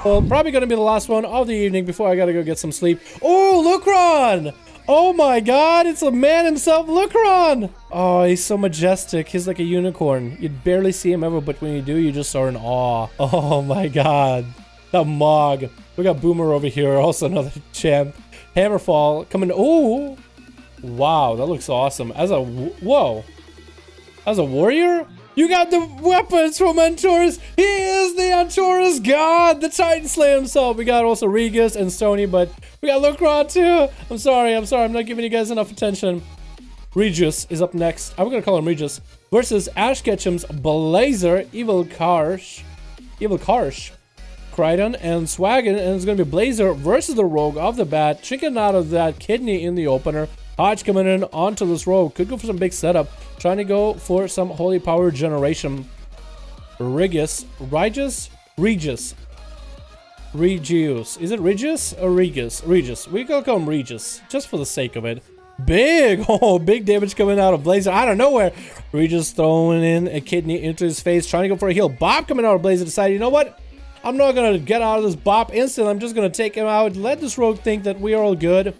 Well, probably gonna be the last one of the evening before I gotta go get some sleep. Oh, Lucron! Oh my god, it's a man himself, Lucron! Oh, he's so majestic. He's like a unicorn. You'd barely see him ever, but when you do, you just are in awe. Oh my god. That Mog. We got Boomer over here, also another champ. Hammerfall coming. Oh! Wow, that looks awesome. As a... Whoa. As a warrior? You got the weapons from Antorus. He is the Antorus god, the Titan Slayer himself. We got also Regis and Stony, but we got Lucron too. I'm sorry. I'm not giving you guys enough attention. Regis is up next. I'm gonna call him Regis. Versus Ash Ketchum's Blazer, Evil Karsh, Krydon, and Swaggin. And it's gonna be Blazer versus the Rogue off the bat. Chicken out of that kidney in the opener. Hodge coming in onto this rogue. Could go for some big setup. Trying to go for some holy power generation. Regis. Is it Regis or Regis? Regis. We gonna call him Regis. Just for the sake of it. Big damage coming out of Blazer out of nowhere. Regis throwing in a kidney into his face. Trying to go for a heal. Bob coming out of Blazer decided, you know what? I'm not gonna get out of this bop instantly. I'm just gonna take him out. Let this rogue think that we are all good.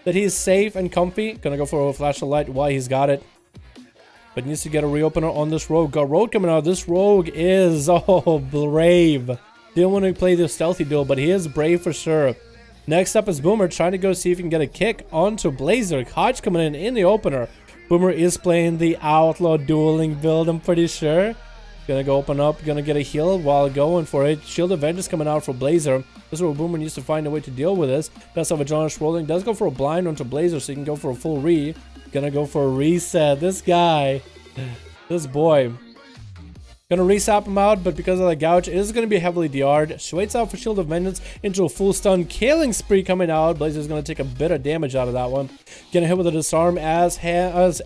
That he's safe and comfy. Gonna go for a flash of light while he's got it. But needs to get a reopener on this rogue. Got rogue coming out. This rogue is, brave. Didn't want to play the stealthy duel, but he is brave for sure. Next up is Boomer, trying to go see if he can get a kick onto Blazer. Hodge coming in the opener. Boomer is playing the Outlaw dueling build, I'm pretty sure. Gonna go open up, gonna get a heal while going for it. Shield of Vengeance coming out for Blazer. This is where Boomer needs to find a way to deal with this. Does have a Jonas rolling. Does go for a blind onto Blazer so he can go for a full re. Gonna go for a reset. This guy. This boy. Gonna resap him out, but because of the gouge, it is gonna be heavily DR'd. She waits out for Shield of Vengeance into a full stun killing spree coming out. Blazer's gonna take a bit of damage out of that one. Getting hit with a disarm as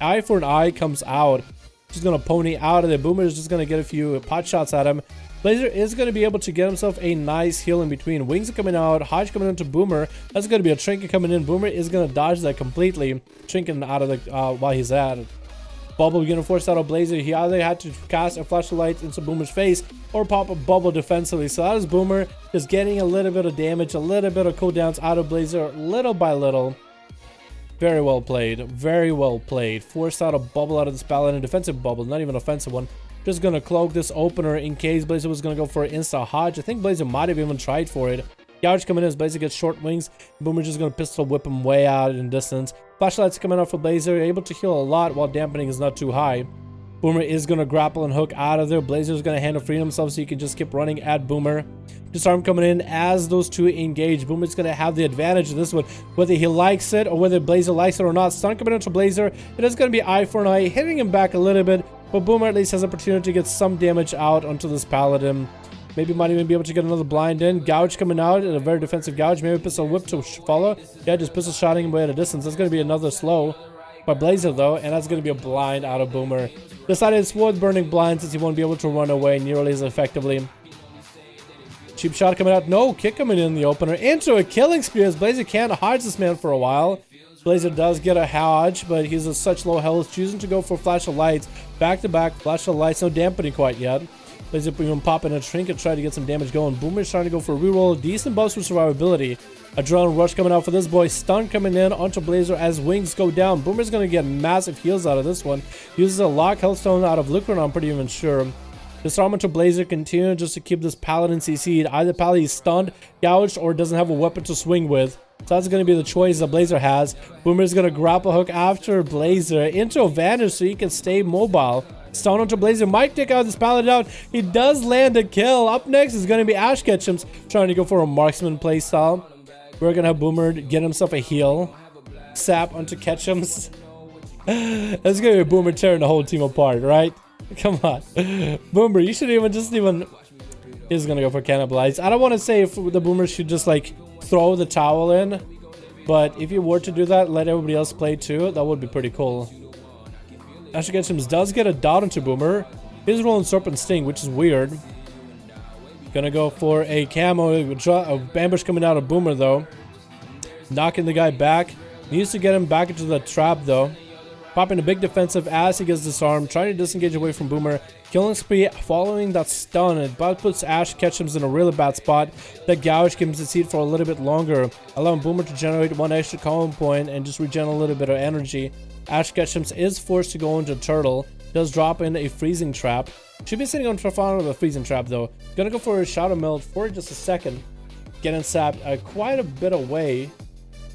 Eye for an Eye comes out. Just gonna pony out of there. Boomer is just gonna get a few pot shots at him. Blazer is gonna be able to get himself a nice heal in between. Wings are coming out. Hodge coming into Boomer. That's gonna be a trinket coming in. Boomer is gonna dodge that completely. Trinket out of the while he's at it. Bubble gonna force out a Blazer. He either had to cast a flash of light into Boomer's face or pop a bubble defensively. So that is Boomer just getting a little bit of damage, a little bit of cooldowns out of Blazer, little by little. Very well played. Very well played. Forced out a bubble out of this paladin. Defensive bubble, not even offensive one. Just gonna cloak this opener in case Blazer was gonna go for an insta Hodge. I think Blazer might have even tried for it. Gouge coming in as Blazer gets short wings. Boomer just gonna pistol whip him way out in distance. Flashlights coming out for Blazer. Able to heal a lot while dampening is not too high. Boomer is gonna grapple and hook out of there. Blazer's gonna hand free himself so he can just keep running at Boomer. Disarm coming in as those two engage. Boomer's gonna have the advantage of this one, whether he likes it or whether Blazer likes it or not. Stun coming into Blazer. It is gonna be eye for an eye, hitting him back a little bit, but Boomer at least has opportunity to get some damage out onto this paladin. Maybe might even be able to get another blind in. Gouge coming out in a very defensive gouge. Maybe pistol whip to follow. Yeah, just pistol shotting him away at a distance. That's gonna be another slow by Blazer though, and that's gonna be a blind out of Boomer. Decided it's worth burning blind since he won't be able to run away nearly as effectively. Cheap shot coming out. No, kick coming in the opener. Into a killing spree as Blazer can't hodge this man for a while. Blazer does get a hodge, but he's at such low health. Choosing to go for flash of lights. Back to back, flash of lights. No dampening quite yet. Blazer even popping a trinket, try to get some damage going. Boomer's trying to go for a reroll. Decent buffs for survivability. Adrenaline rush coming out for this boy. Stun coming in onto Blazer as wings go down. Boomer's going to get massive heals out of this one. Uses a lock health stone out of Lucron, I'm pretty even sure. Disarm into Blazer, continue just to keep this paladin CC'd. Either paladin is stunned, gouged, or doesn't have a weapon to swing with. So that's going to be the choice that Blazer has. Boomer's going to grapple hook after Blazer into a vanish so he can stay mobile. Stun onto Blazer, might take out this paladin out. He does land a kill. Up next is going to be Ash Ketchum's trying to go for a marksman playstyle. We're going to have Boomer get himself a heal. Sap onto Ketchum's. That's going to be Boomer tearing the whole team apart, right? Come on. Boomer, you should even He's going to go for cannibalize. I don't want to say if the Boomer should just like throw the towel in. But if you were to do that, let everybody else play too. That would be pretty cool. Ash Ketchum does get a dot into Boomer. He's rolling Serpent Sting, which is weird. Gonna go for a camo, a ambush coming out of Boomer though. Knocking the guy back. Needs to get him back into the trap though. Popping a big defensive as he gets disarmed, trying to disengage away from Boomer. Killing spree following that stun. It about puts Ash Ketchum's in a really bad spot. That gouge keeps the seed for a little bit longer, allowing Boomer to generate one extra combo point and just regen a little bit of energy. Ash Ketchum's is forced to go into Turtle. Does drop in a freezing trap. Should be sitting on front of the freezing trap though. Gonna go for a Shadow Melt for just a second. Getting sapped quite a bit away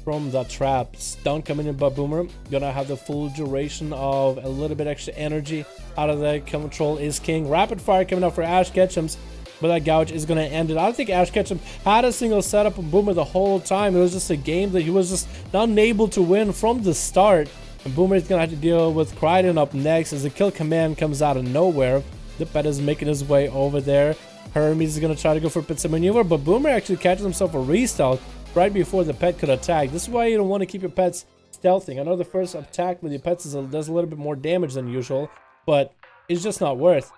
from the trap. Stun coming in by Boomer. Gonna have the full duration of a little bit extra energy out of the control is king. Rapid fire coming out for Ash Ketchum's, but that gouge is gonna end it. I don't think Ash Ketchum had a single setup on Boomer the whole time. It was just a game that he was just not able to win from the start. And Boomer is gonna have to deal with Crichton up next as the kill command comes out of nowhere. The pet is making his way over there. Hermes is gonna try to go for a pincer maneuver, but Boomer actually catches himself a restealth right before the pet could attack. This is why you don't want to keep your pets stealthing. I know the first attack with your pets does a little bit more damage than usual, but it's just not worth.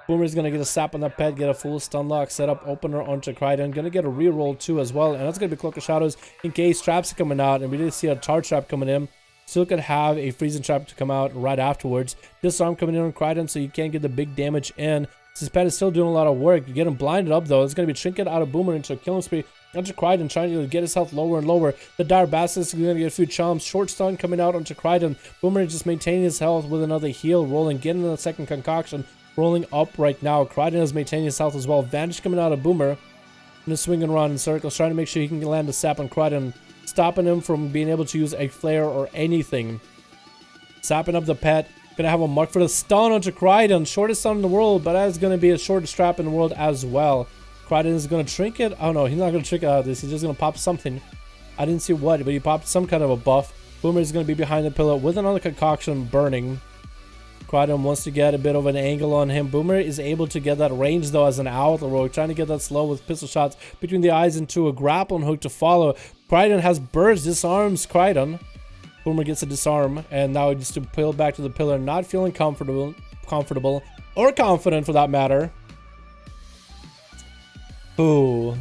Boomer's gonna get a sap on that pet, get a full stun lock, set up opener onto Crichton. Gonna get a reroll too as well, and that's gonna be Cloak of Shadows in case traps are coming out, and we did see a tar trap coming in. Still could have a freezing trap to come out right afterwards. Disarm coming in on Crichton, so you can't get the big damage in. This pet is still doing a lot of work. You get him blinded up though. It's gonna be Trinket out of Boomer into a killing spree. Onto Crichton, trying to get his health lower and lower. The Dire Basilisk is going to get a few chomps. Short stun coming out onto Crichton. Boomer just maintaining his health with another heal. Rolling, getting a second concoction. Rolling up right now. Crichton is maintaining his health as well. Vanish coming out of Boomer. And swinging around in circles, trying to make sure he can land a sap on Crichton. Stopping him from being able to use a flare or anything. Sapping up the pet. Gonna have a mark for the stun onto Crichton. Shortest stun in the world, but that's going to be a shortest trap in the world as well. Crichton is going to trinket. Oh no, he's not going to trinket out of this. He's just going to pop something. I didn't see what, but he popped some kind of a buff. Boomer is going to be behind the pillow with another concoction burning. Crichton wants to get a bit of an angle on him. Boomer is able to get that range though as an Outlaw, trying to get that slow with pistol shots between the eyes into a grappling hook to follow. Crichton has burst, disarms Crichton. Boomer gets a disarm, and now just to peel back to the pillar, not feeling comfortable or confident for that matter. Ooh.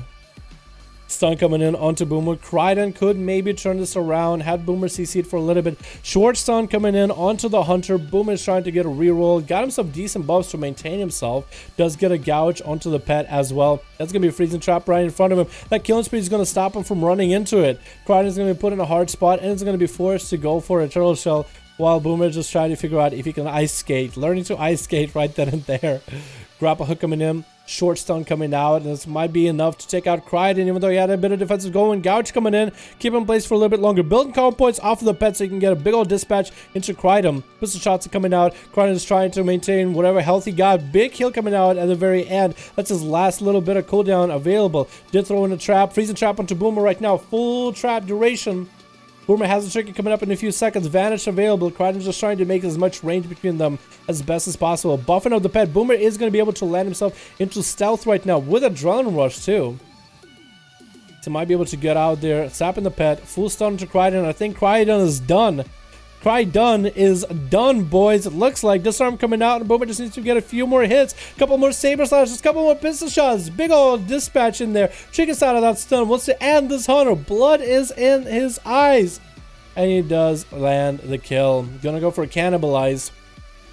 Stun coming in onto Boomer. Crichton could maybe turn this around. Had Boomer CC'd for a little bit. Short stun coming in onto the Hunter. Boomer is trying to get a reroll. Got himself decent buffs to maintain himself. Does get a gouge onto the pet as well. That's going to be a freezing trap right in front of him. That killing spree is going to stop him from running into it. Crichton is going to be put in a hard spot, and it's going to be forced to go for a turtle shell while Boomer is just trying to figure out if he can ice skate. Learning to ice skate right then and there. Grapple hook coming in. Short stun coming out, and this might be enough to take out Crichton, even though he had a bit of defensive going. Gouge coming in, keep him in place for a little bit longer. Building combo points off of the pet so you can get a big old dispatch into Crichton. Pistol shots are coming out. Crichton is trying to maintain whatever health he got. Big heal coming out at the very end. That's his last little bit of cooldown available. Did throw in a trap. Freezing trap onto Boomer right now. Full trap duration. Boomer has a trinket coming up in a few seconds. Vanish available. Crichton's just trying to make as much range between them as best as possible. Buffing out the pet. Boomer is going to be able to land himself into stealth right now with Adrenaline Rush too. So might be able to get out there. Sapping the pet. Full stun to Crichton. I think Crichton is done. Crichton is done, boys. It looks like disarm coming out, and Boomer just needs to get a few more hits. A couple more saber slashes, a couple more pistol shots. Big old dispatch in there. Trick us out of that stun. Wants to end this Hunter. Blood is in his eyes. And he does land the kill. Gonna go for a cannibalize.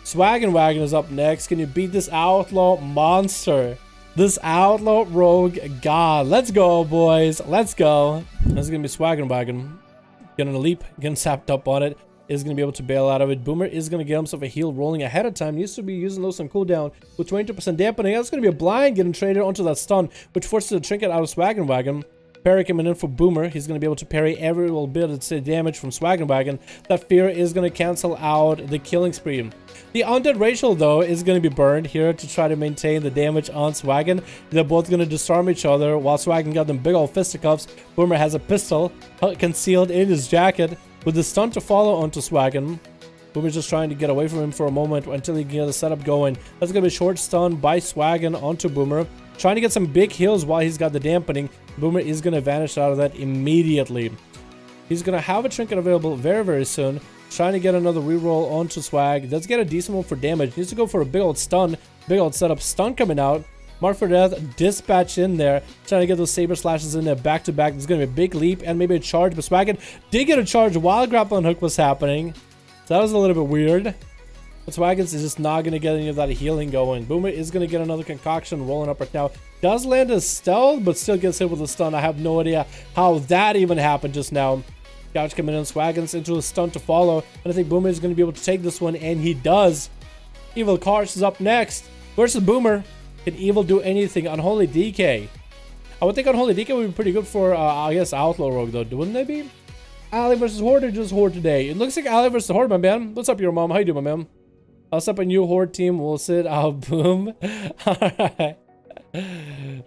Swaggin' Wagon is up next. Can you beat this Outlaw monster? This Outlaw rogue god. Let's go, boys. Let's go. This is gonna be Swaggin' Wagon. Getting a leap, getting sapped up on it. Is going to be able to bail out of it. Boomer is going to get himself a heal rolling ahead of time. Needs to be using those on cooldown with 22% dampening. That's going to be a blind getting traded onto that stun, which forces a trinket out of Swaggin' Wagon. Parry coming in for Boomer. He's going to be able to parry every little bit of damage from Swaggin' Wagon. That fear is going to cancel out the killing spree. The undead Rachel, though, is going to be burned here to try to maintain the damage on Swaggin'. They're both going to disarm each other while Swaggin' got them big old fisticuffs. Boomer has a pistol concealed in his jacket with the stun to follow onto Swaggin'. Boomer's just trying to get away from him for a moment until he can get the setup going. That's going to be a short stun by Swaggin' onto Boomer. Trying to get some big heals while he's got the dampening. Boomer is going to vanish out of that immediately. He's going to have a trinket available very, very soon. Trying to get another reroll onto Swag. Does get a decent one for damage. Needs to go for a big old stun. Big old setup. Stun coming out. Mark for Death. Dispatch in there. Trying to get those Saber Slashes in there back to back. There's going to be a big leap and maybe a charge. But Swag did get a charge while grappling hook was happening. So that was a little bit weird. But Swaggins is just not going to get any of that healing going. Boomer is going to get another concoction rolling up right now. Does land a stealth, but still gets hit with a stun. I have no idea how that even happened just now. Couch coming in, Swaggins into a stun to follow. And I think Boomer is going to be able to take this one, and he does. Evil Karsh is up next versus Boomer. Can Evil do anything? Unholy DK. I would think Unholy DK would be pretty good for, I guess, Outlaw Rogue, though. Wouldn't they be? Ali versus Horde or just Horde today? It looks like Ali versus Horde, my man. What's up, your mom? How you doing, my man? I'll set up a new Horde team. We'll sit out. Boom. Alright.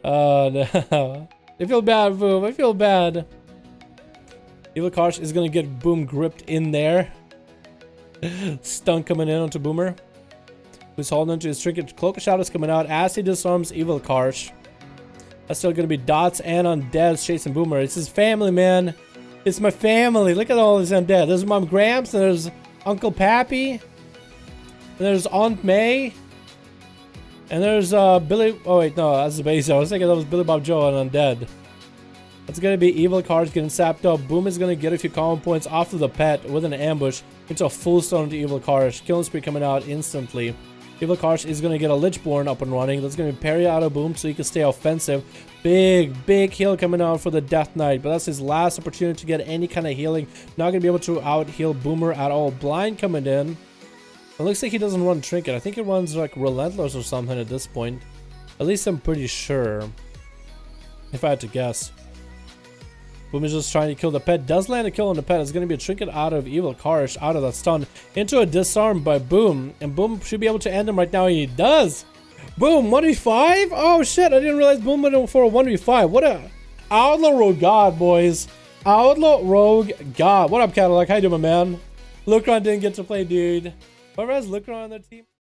Oh, no. I feel bad, Boom. I feel bad. Evil Karsh is going to get Boom gripped in there. Stun coming in onto Boomer. Who's holding onto his trinket. Cloak of Shadows coming out as he disarms Evil Karsh. That's still going to be Dots and Undeads chasing Boomer. It's his family, man. It's my family. Look at all these undead. There's Mom Gramps, and there's Uncle Pappy, and there's Aunt May, and there's Billy. Oh wait, no, that's the base. I was thinking that was Billy Bob Joe and Undead. It's gonna be Evil Karsh getting sapped up. Boom is gonna get a few common points off of the pet with an ambush into a full stun into Evil Karsh. Killing spree coming out instantly. Evil Karsh is going to get a Lichborn up and running. That's going to be parry out of Boom so he can stay offensive. Big heal coming out for the Death Knight. But that's his last opportunity to get any kind of healing. Not going to be able to out-heal Boomer at all. Blind coming in. It looks like he doesn't run Trinket. I think he runs like Relentless or something at this point. At least I'm pretty sure. If I had to guess. Boom is just trying to kill the pet. Does land a kill on the pet. It's going to be a Trinket out of Evil Karsh, out of that stun, into a disarm by Boom. And Boom should be able to end him right now. And he does. Boom, 1v5? Oh shit, I didn't realize Boom went for a 1v5. What a Outlaw Rogue God, boys. Outlaw Rogue God. What up, Cadillac? How you doing, my man? Lucron didn't get to play, dude. Whoever has Lucron on their team.